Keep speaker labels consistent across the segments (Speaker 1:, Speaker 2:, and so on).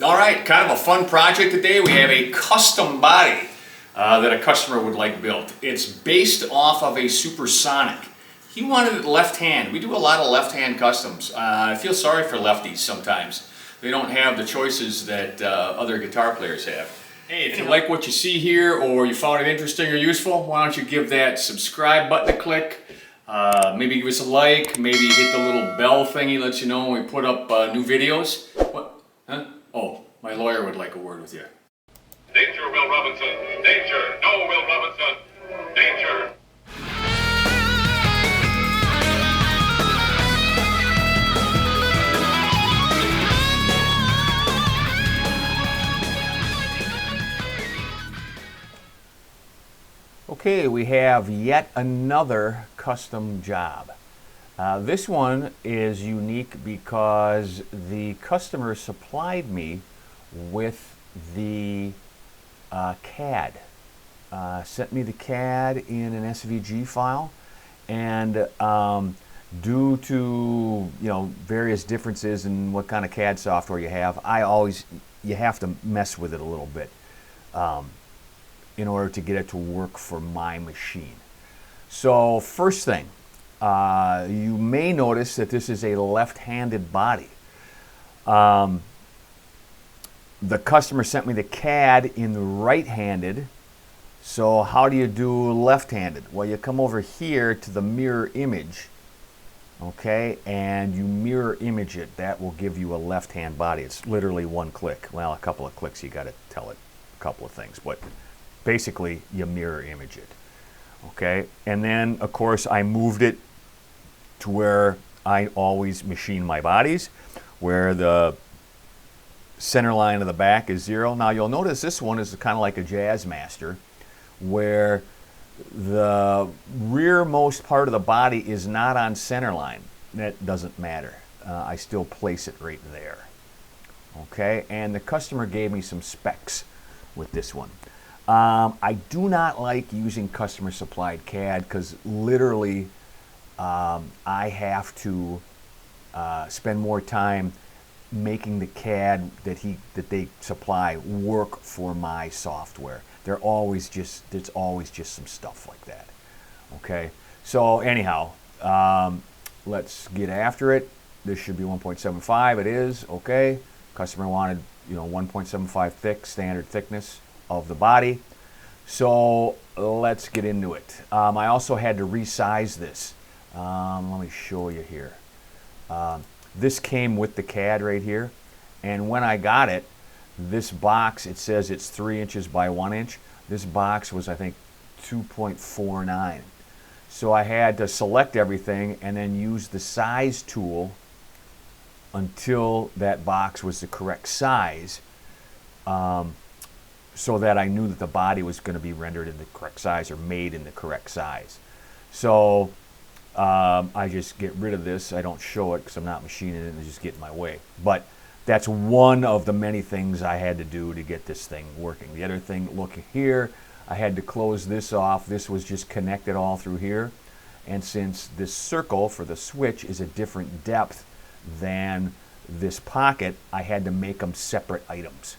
Speaker 1: All right, kind of a fun project today. We have a custom body that a customer would like built. It's based off of a SuperSonic. He wanted it left hand. We do a lot of left hand customs. I feel sorry for lefties sometimes. They don't have the choices that other guitar players have. Hey, if you like what you see here or you found it interesting or useful, why don't you give that subscribe button a click. Maybe give us a like, maybe hit the little bell thingy, lets you know when we put up new videos. What? Huh? Oh, my lawyer would like a word with you.
Speaker 2: Danger, Will Robinson! Danger! No, Will Robinson! Danger!
Speaker 1: Okay, we have yet another custom job. This one is unique because the customer supplied me with the CAD. Sent me the CAD in an SVG file, and due to various differences in what kind of CAD software you have, you have to mess with it a little bit in order to get it to work for my machine. So first thing, you may notice that this is a left-handed body. The customer sent me the CAD in right-handed. So how do you do left-handed? Well, you come over here to the mirror image, okay, and you mirror image it. That will give you a left-hand body. It's literally one click. Well, a couple of clicks, you got to tell it a couple of things, but basically you mirror image it, okay. And then of course I moved it to where I always machine my bodies, where the center line of the back is 0. Now you'll notice this one is kind of like a Jazz Master, where the rearmost part of the body is not on center line. That doesn't matter. I still place it right there, okay. And the customer gave me some specs with this one. I do not like using customer supplied CAD because literally I have to spend more time making the CAD that they supply work for my software. It's always just some stuff like that. Okay, so anyhow, let's get after it. This should be 1.75. It is. Okay, customer wanted 1.75 thick, standard thickness of the body. So let's get into it. I also had to resize this. Let me show you here. This came with the CAD right here, and when I got it, this box, it says it's 3 inches by 1 inch. This box was, I think, 2.49. So I had to select everything and then use the size tool until that box was the correct size, so that I knew that the body was going to be rendered in the correct size or made in the correct size. So I just get rid of this. I don't show it because I'm not machining it and just get in my way. But that's one of the many things I had to do to get this thing working. The other thing, look here, I had to close this off. This was just connected all through here. And since this circle for the switch is a different depth than this pocket, I had to make them separate items.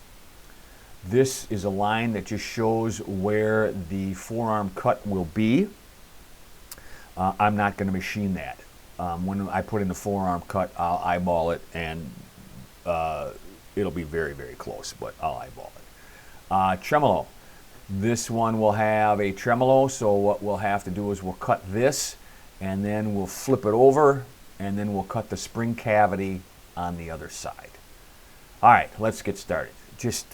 Speaker 1: This is a line that just shows where the forearm cut will be. I'm not going to machine that. When I put in the forearm cut, I'll eyeball it, and it'll be very, very close, but I'll eyeball it. Tremolo. This one will have a tremolo, so what we'll have to do is we'll cut this, and then we'll flip it over, and then we'll cut the spring cavity on the other side. All right, let's get started. Just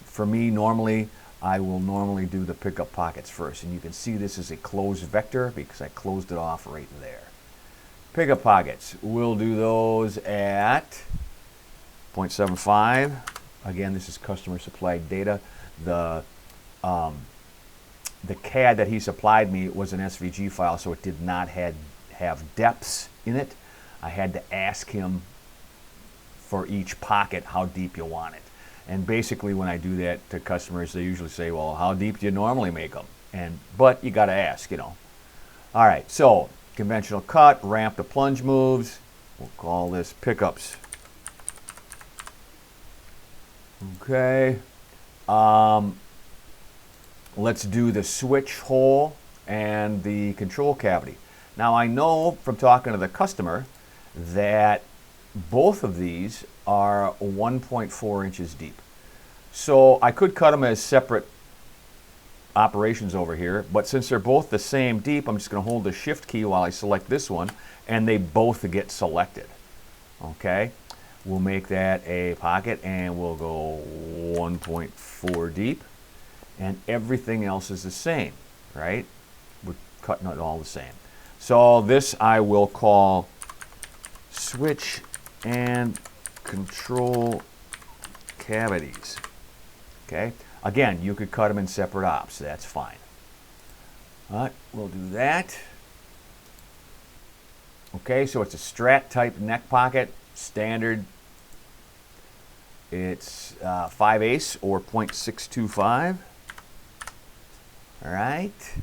Speaker 1: for me, I will normally do the pickup pockets first, and you can see this is a closed vector because I closed it off right there. Pickup pockets, we'll do those at 0.75. Again, this is customer supplied data. The CAD that he supplied me was an SVG file, so it did not have depths in it. I had to ask him for each pocket how deep you want it. And basically when I do that to customers, they usually say, well, how deep do you normally make them? But you got to ask, All right, so conventional cut, ramp to plunge moves. We'll call this pickups. Okay. Let's do the switch hole and the control cavity. Now I know from talking to the customer that both of these are 1.4 inches deep. So I could cut them as separate operations over here, but since they're both the same deep, I'm just going to hold the shift key while I select this one, and they both get selected. Okay, we'll make that a pocket, and we'll go 1.4 deep, and everything else is the same, right? We're cutting it all the same. So this I will call switch and control cavities. Okay, again, you could cut them in separate ops, that's fine. All right, we'll do that. Okay, so it's a Strat type neck pocket, standard. It's 5/8 or 0.625. All right,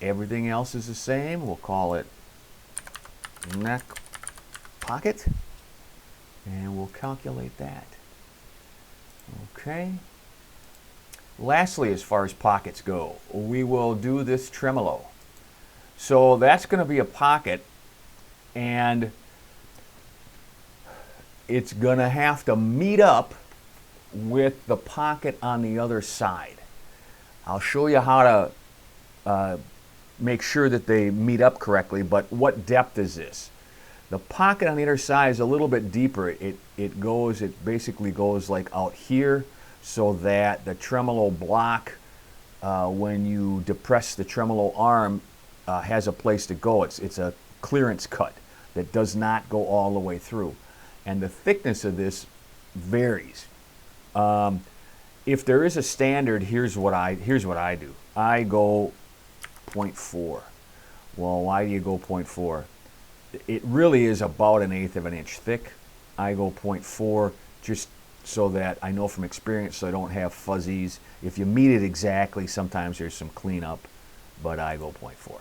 Speaker 1: everything else is the same. We'll call it neck pocket, and we'll calculate that. Okay. Lastly, as far as pockets go, we will do this tremolo. So that's going to be a pocket, and it's going to have to meet up with the pocket on the other side. I'll show you how to make sure that they meet up correctly, but what depth is this? The pocket on the other side is a little bit deeper. It basically goes like out here, so that the tremolo block, when you depress the tremolo arm, has a place to go. It's a clearance cut that does not go all the way through. And the thickness of this varies. If there is a standard, here's what I do. I go 0.4. Well, why do you go 0.4? It really is about 1/8 of an inch thick. I go 0.4 just so that I know from experience, so I don't have fuzzies. If you meet it exactly, sometimes there's some cleanup, but I go 0.4.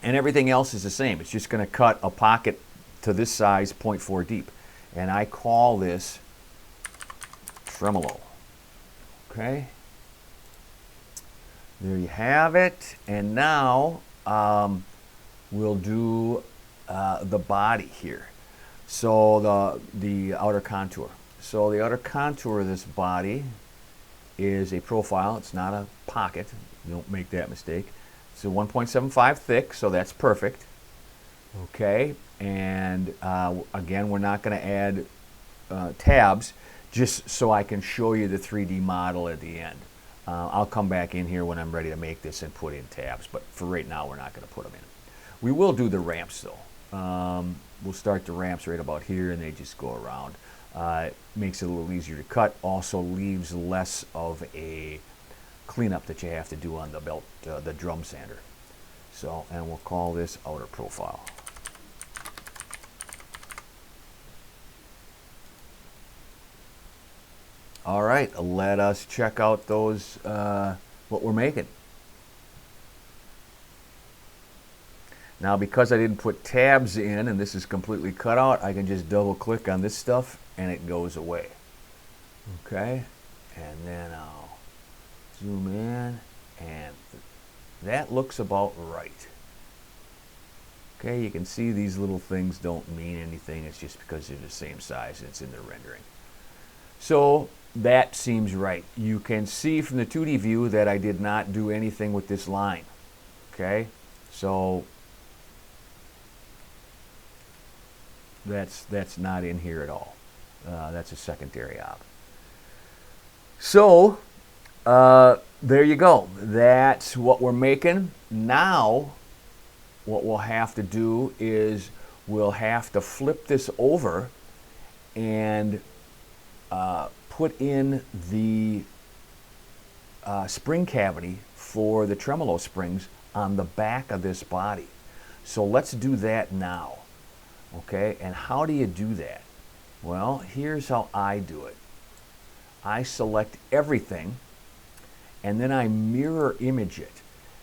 Speaker 1: And everything else is the same. It's just going to cut a pocket to this size, 0.4 deep. And I call this tremolo. Okay. There you have it. And now we'll do the body here. So the outer contour. So the outer contour of this body is a profile. It's not a pocket. Don't make that mistake. It's a 1.75 thick, so that's perfect. Okay, and again, we're not going to add tabs, just so I can show you the 3D model at the end. I'll come back in here when I'm ready to make this and put in tabs, but for right now, we're not going to put them in. We will do the ramps, though. We'll start the ramps right about here, and they just go around. It makes it a little easier to cut, also leaves less of a cleanup that you have to do on the belt, the drum sander. So, and we'll call this outer profile. All right, let us check out those, what we're making. Now, because I didn't put tabs in and this is completely cut out, I can just double click on this stuff and it goes away. Okay, and then I'll zoom in, and that looks about right. Okay, you can see these little things don't mean anything. It's just because they're the same size and it's in the rendering. So that seems right. You can see from the 2D view that I did not do anything with this line. Okay, so that's not in here at all. That's a secondary op. So there you go. That's what we're making. Now what we'll have to do is we'll have to flip this over and put in the spring cavity for the tremolo springs on the back of this body. So let's do that now. Okay, and how do you do that? Well, here's how I do it. I select everything, and then I mirror image it.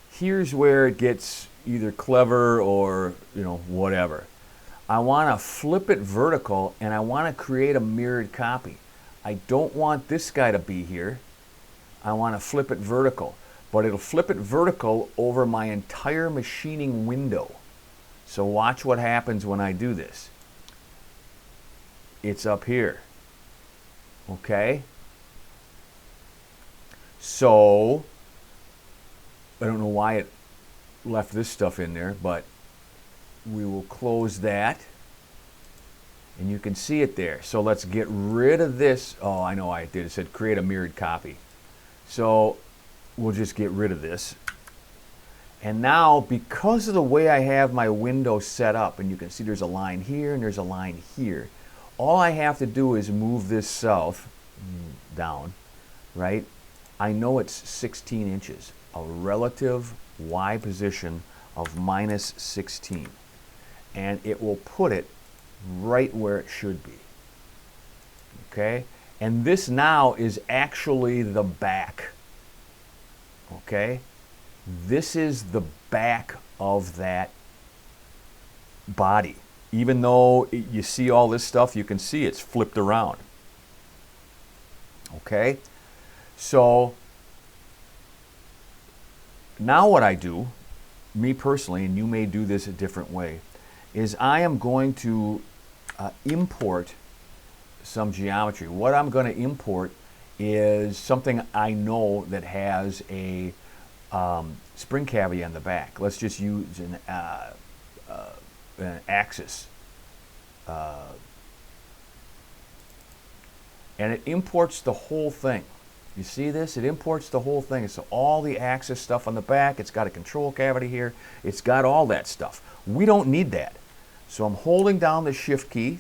Speaker 1: Here's where it gets either clever or, whatever. I want to flip it vertical, and I want to create a mirrored copy. I don't want this guy to be here. I want to flip it vertical, but it'll flip it vertical over my entire machining window. So watch what happens when I do this. It's up here. Okay? So, I don't know why it left this stuff in there, but we will close that. And you can see it there. So let's get rid of this. Oh, I know why it did. It said create a mirrored copy. So we'll just get rid of this. And now, because of the way I have my window set up, and you can see there's a line here and there's a line here, all I have to do is move this south, down, right? I know it's 16 inches, a relative Y position of minus 16. And it will put it right where it should be. Okay? And this now is actually the back. Okay? This is the back of that body. Even though you see all this stuff, you can see it's flipped around. Okay? So, now what I do, me personally, and you may do this a different way, is I am going to import some geometry. What I'm going to import is something I know that has a spring cavity on the back. Let's just use an axis. And it imports the whole thing. You see this? It imports the whole thing. So all the axis stuff on the back, it's got a control cavity here, it's got all that stuff. We don't need that. So I'm holding down the shift key,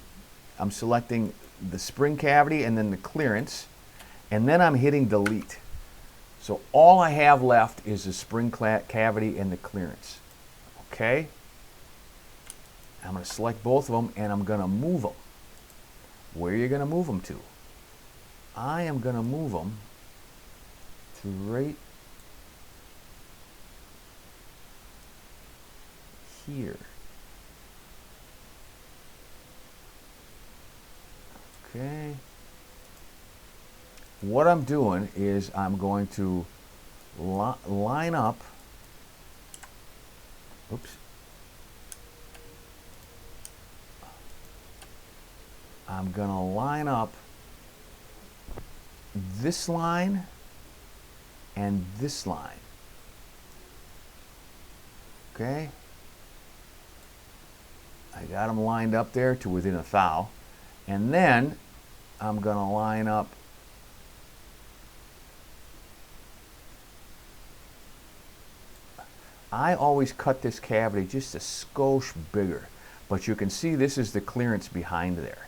Speaker 1: I'm selecting the spring cavity and then the clearance, and then I'm hitting delete. So all I have left is the spring cavity and the clearance. Okay? I'm going to select both of them and I'm going to move them. Where are you going to move them to? I am going to move them to right here. Okay. What I'm doing is I'm going to line up. Oops. I'm going to line up this line and this line. Okay. I got them lined up there to within a thou. And then I'm going to line up I always cut this cavity just a skosh bigger, but you can see this is the clearance behind there.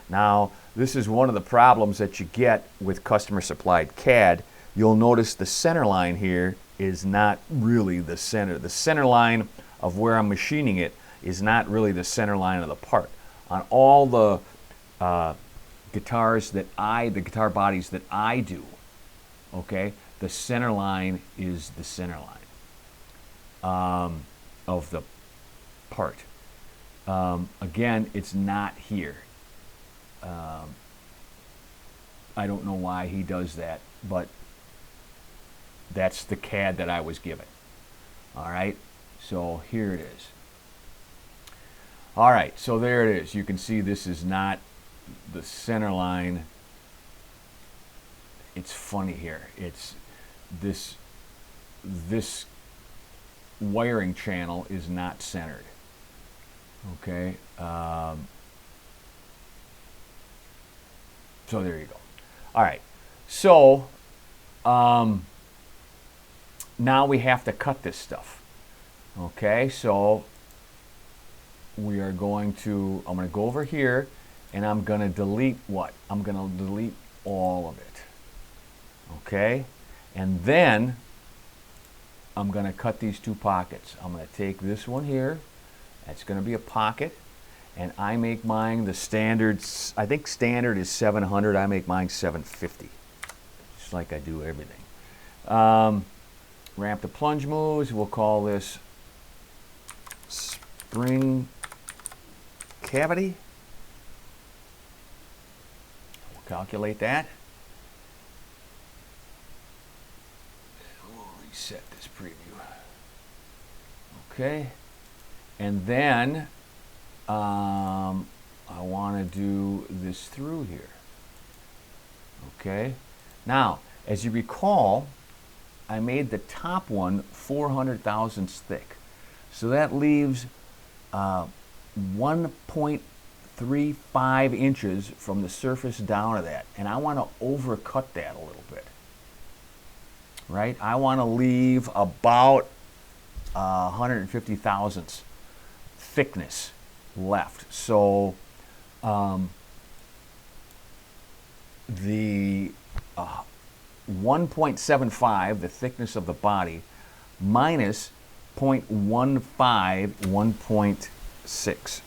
Speaker 1: Now, this is one of the problems that you get with customer supplied CAD. You'll notice the center line here is not really the center. The center line of where I'm machining it is not really the center line of the part. On all the guitars that the guitar bodies that I do, okay, the center line is the center line of the part. Again, it's not here. I don't know why he does that, but that's the CAD that I was given. All right, so here it is. All right, so there it is. You can see this is not the center line. It's funny here. It's this wiring channel is not centered. Okay. So there you go. All right. So now we have to cut this stuff. Okay. So we are going to, I'm going to go over here and I'm going to delete what? I'm going to delete all of it. Okay. And then I'm going to cut these two pockets. I'm going to take this one here. That's going to be a pocket. And I make mine the standards, I think standard is 700. I make mine 750. Just like I do everything. Ramp to plunge moves. We'll call this spring cavity. We'll calculate that. We'll reset this preview. Okay. And then I want to do this through here. Okay. Now, as you recall, I made the top one 400 thousandths thick. So that leaves 1.35 inches from the surface down to that. And I want to overcut that a little bit. Right? I want to leave about 150 thousandths thickness left. So the 1.75, the thickness of the body, minus 0.15, 1.6.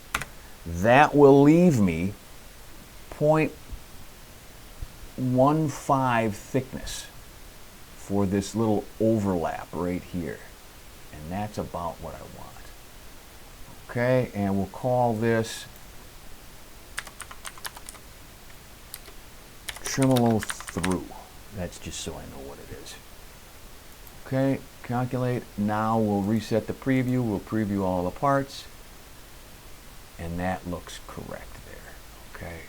Speaker 1: That will leave me 0.15 thickness for this little overlap right here. And that's about what I want. Okay, and we'll call this tremolo through. That's just so I know what it is. Okay, calculate. Now we'll reset the preview. We'll preview all the parts. And that looks correct there. Okay,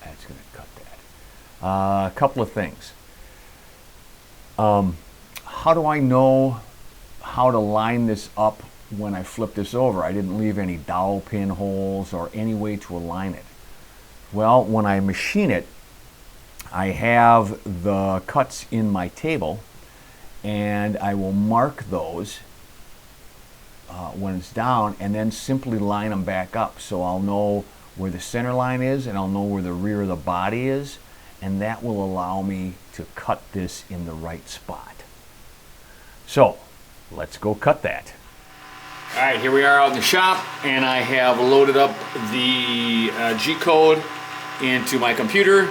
Speaker 1: that's going to cut that. A couple of things. How do I know how to line this up when I flip this over? I didn't leave any dowel pin holes or any way to align it. Well, when I machine it, I have the cuts in my table, and I will mark those when it's down, and then simply line them back up. So I'll know where the center line is, and I'll know where the rear of the body is, and that will allow me to cut this in the right spot. So let's go cut that. All right, here we are out in the shop, and I have loaded up the G-code into my computer,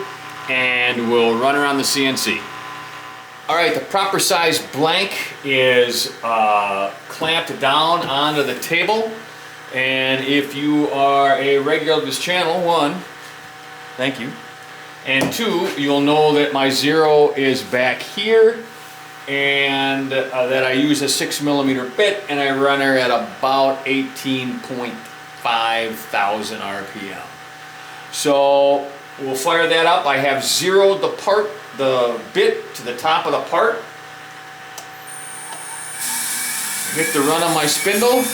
Speaker 1: and we'll run around the CNC. All right, the proper size blank is clamped down onto the table, and if you are a regular of this channel, one, thank you, and two, you'll know that my zero is back here, and that I use a 6mm bit, and I run her at about 18.5 thousand RPM. So we'll fire that up. I have zeroed the bit to the top of the part. Hit the run on my spindle.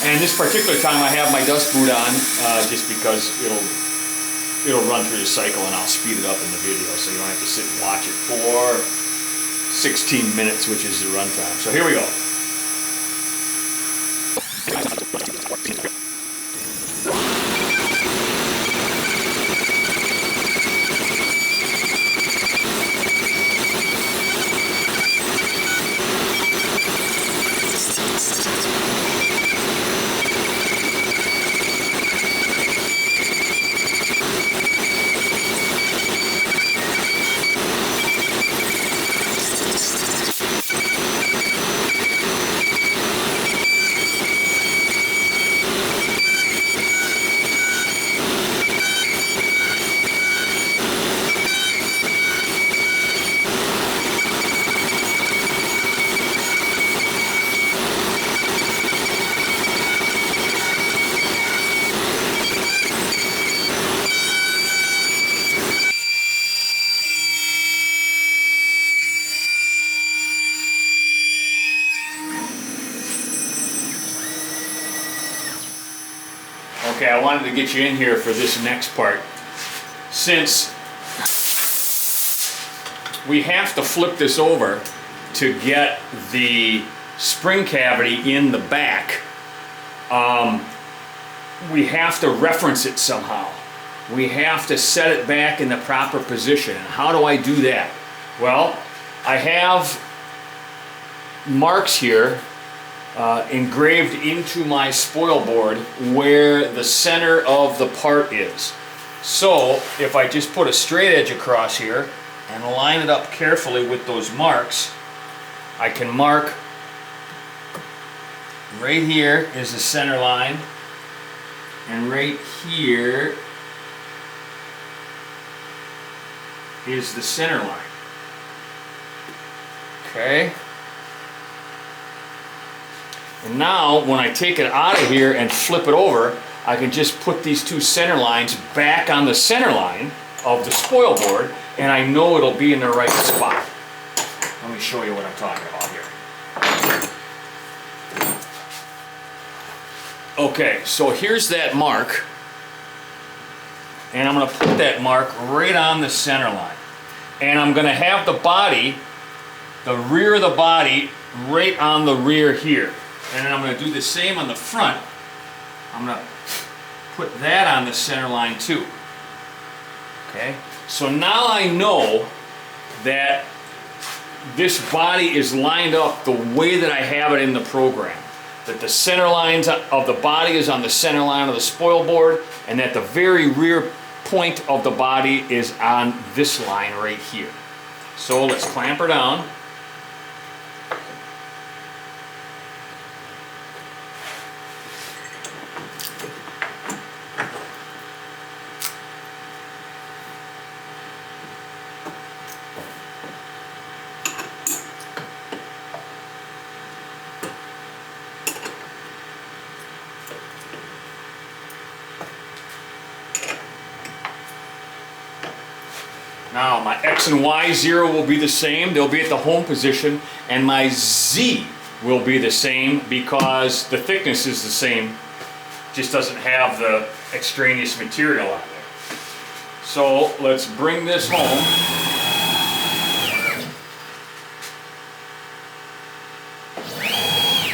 Speaker 1: And this particular time I have my dust boot on just because it'll run through the cycle, and I'll speed it up in the video so you don't have to sit and watch it for 16 minutes, which is the run time. So here we go. Okay, I wanted to get you in here for this next part. Since we have to flip this over to get the spring cavity in the back, we have to reference it somehow. We have to set it back in the proper position. How do I do that? Well, I have marks here engraved into my spoil board where the center of the part is. So if I just put a straight edge across here and line it up carefully with those marks, I can mark right here is the center line, and right here is the center line. Okay? And now, when I take it out of here and flip it over, I can just put these two center lines back on the center line of the spoil board, and I know it'll be in the right spot. Let me show you what I'm talking about here. Okay, so here's that mark, and I'm going to put that mark right on the center line. And I'm going to have the body, the rear of the body, right on the rear here. And then I'm going to do the same on the front. I'm going to put that on the center line too. Okay, so now I know that this body is lined up the way that I have it in the program. That the center lines of the body is on the center line of the spoil board, and that the very rear point of the body is on this line right here. So let's clamp her down. Now my X and Y zero will be the same, they'll be at the home position, and my Z will be the same because the thickness is the same, just doesn't have the extraneous material on there. So let's bring this home.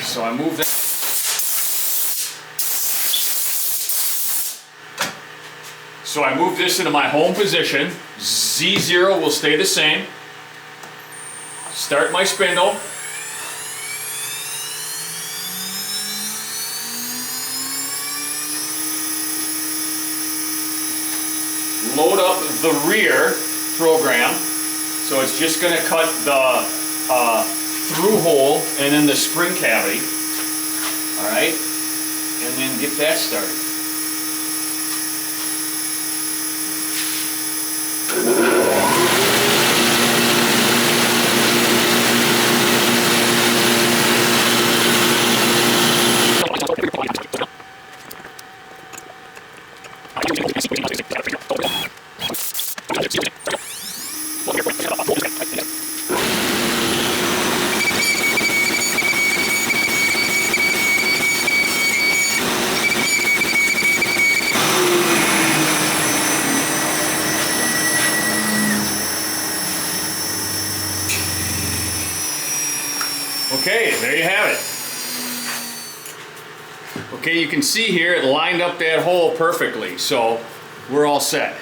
Speaker 1: So I move that. So I move this into my home position. Z0 will stay the same. Start my spindle. Load up the rear program. So it's just going to cut the through hole and then the spring cavity. Alright? And then get that started. Okay, there you have it. Okay, you can see here it lined up that hole perfectly, so we're all set.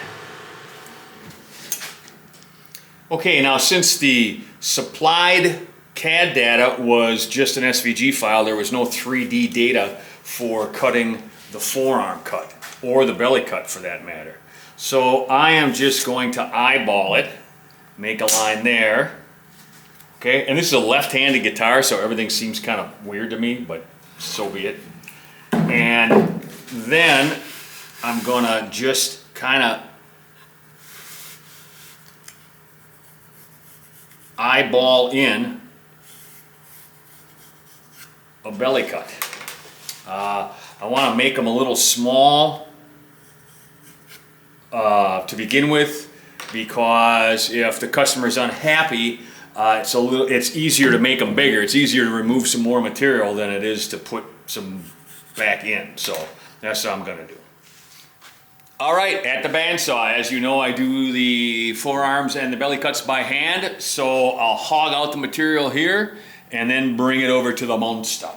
Speaker 1: Okay, now since the supplied CAD data was just an SVG file, there was no 3D data for cutting the forearm cut, or the belly cut for that matter. So I am just going to eyeball it, make a line there. Okay, and this is a left-handed guitar, so everything seems kind of weird to me, but so be it. And then I'm gonna just kind of eyeball in a belly cut. I want to make them a little small to begin with, because if the customer's unhappy, it's easier to make them bigger. It's easier to remove some more material than it is to put some back in. So that's what I'm going to do. All right, at the bandsaw, as you know, I do the forearms and the belly cuts by hand. So I'll hog out the material here and then bring it over to the monster.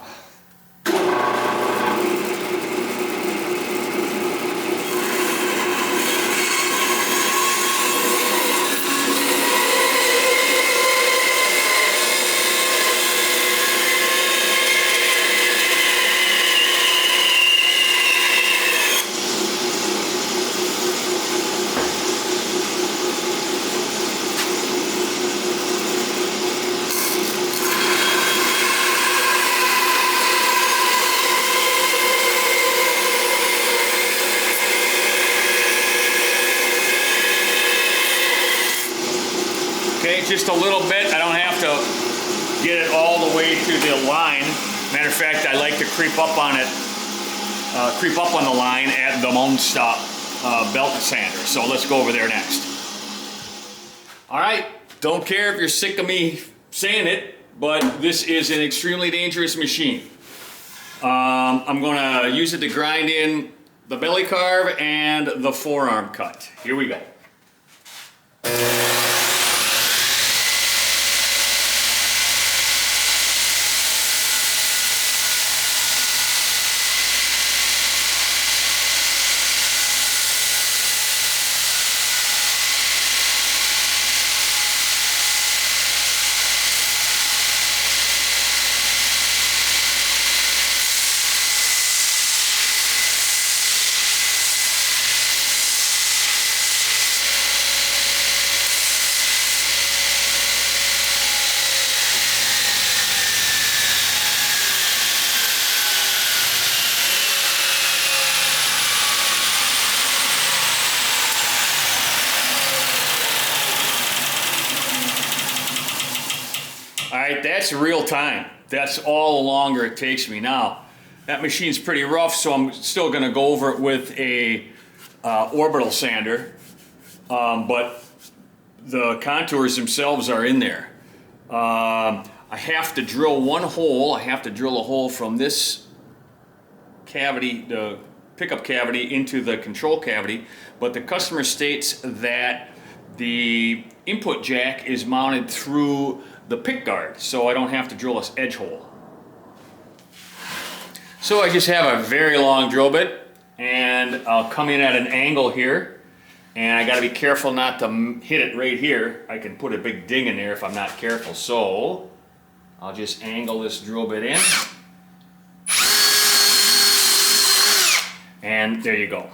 Speaker 1: Okay, just a little bit. I don't have to get it all the way to the line. Matter of fact, I like to creep up on it, creep up on the line at the mound stop belt sander. So let's go over there next. All right, don't care if you're sick of me saying it, but this is an extremely dangerous machine. I'm gonna use it to grind in the belly carve and the forearm cut. Here we go. All right, that's real time. That's all the longer it takes me. Now, that machine's pretty rough, so I'm still gonna go over it with a orbital sander, but the contours themselves are in there. I have to drill one hole. I have to drill a hole from this cavity, the pickup cavity, into the control cavity, but the customer states that the input jack is mounted through the pick guard, so I don't have to drill this edge hole. So I just have a very long drill bit, and I'll come in at an angle here, and I got to be careful not to hit it right here. I can put a big ding in there if I'm not careful, so I'll just angle this drill bit in, and there you go.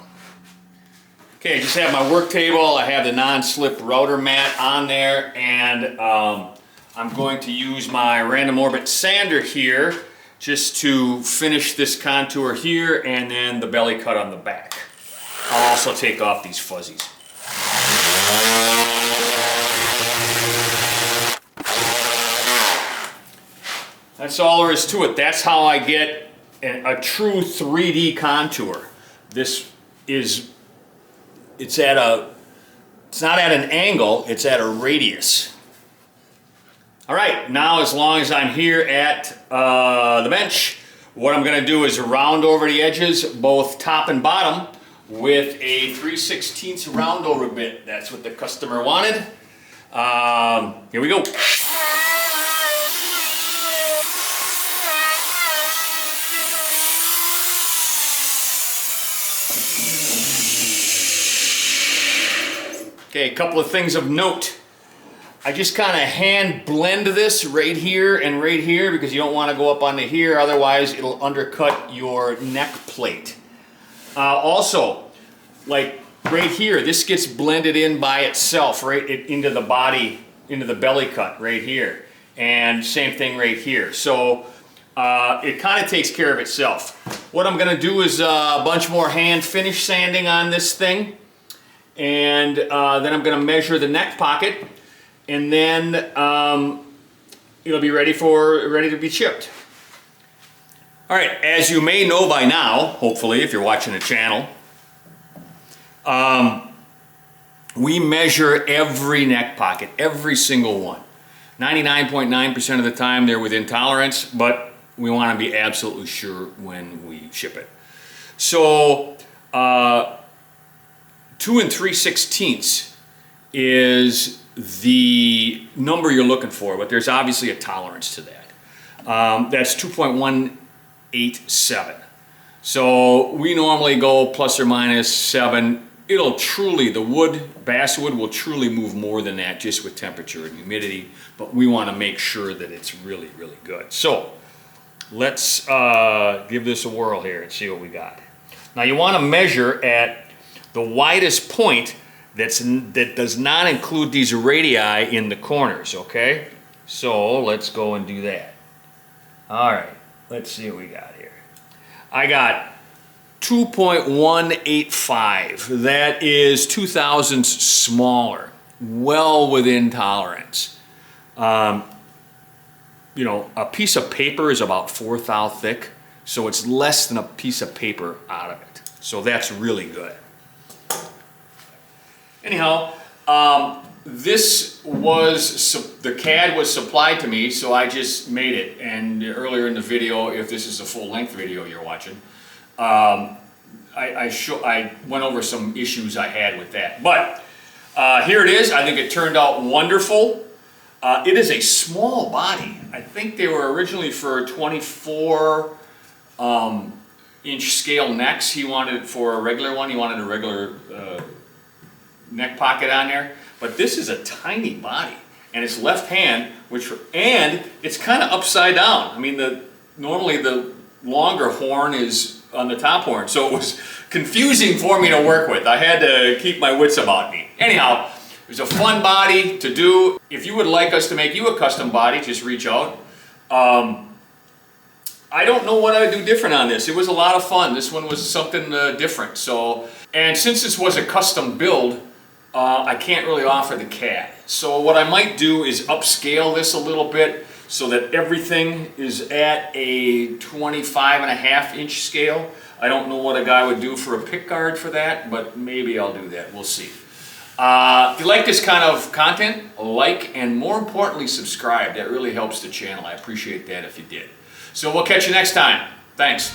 Speaker 1: Okay, I just have my work table. I have the non-slip router mat on there, and I'm going to use my random orbit sander here just to finish this contour here and then the belly cut on the back. I'll also take off these fuzzies. That's all there is to it. That's how I get a true 3D contour. This is, it's not at an angle, it's at a radius. All right, now as long as I'm here at the bench, what I'm gonna do is round over the edges, both top and bottom, with a 3/16 round over bit. That's what the customer wanted. Here we go. Okay, a couple of things of note. I just kind of hand blend this right here and right here because you don't want to go up onto here, otherwise it'll undercut your neck plate. Also, like right here, this gets blended in by itself right into the body, into the belly cut right here. And same thing right here. So it kind of takes care of itself. What I'm going to do is a bunch more hand finish sanding on this thing. And then I'm going to measure the neck pocket. And then it'll be ready to be chipped. All right, as you may know by now, hopefully, if you're watching the channel, we measure every neck pocket, every single one. 99.9% of the time they're within tolerance, but we want to be absolutely sure when we ship it. So 2 3/16 is the number you're looking for, but there's obviously a tolerance to that. That's 2.187. So we normally go plus or minus 7. It'll truly, the wood, basswood will truly move more than that just with temperature and humidity, but we want to make sure that it's really, really good. So let's give this a whirl here and see what we got. Now you want to measure at the widest point that does not include these radii in the corners, okay? So let's go and do that. All right, let's see what we got here. I got 2.185. That is 2 thousandths smaller.
Speaker 3: well within tolerance. You know, a piece of paper is about 4 thou thick, so it's less than a piece of paper out of it. So that's really good. Anyhow, this was, the CAD was supplied to me, so I just made it. And earlier in the video, if this is a full-length video you're watching, I went over some issues I had with that. But here it is. I think it turned out wonderful. It is a small body. I think they were originally for 24 inch scale necks. He wanted it for a regular one. He wanted a regular neck pocket on there. But this is a tiny body, and it's left hand, and it's kind of upside down. I mean, normally the longer horn is on the top horn, so it was confusing for me to work with. I had to keep my wits about me. Anyhow, it was a fun body to do. If you would like us to make you a custom body, just reach out. I don't know what I would do different on this. It was a lot of fun. This one was something different. So, and since this was a custom build, I can't really offer the CAD. So what I might do is upscale this a little bit so that everything is at a 25.5 inch scale. I don't know what a guy would do for a pick guard for that, but maybe I'll do that. We'll see. If you like this kind of content, like, and more importantly, subscribe. That really helps the channel. I appreciate that if you did. So we'll catch you next time. Thanks.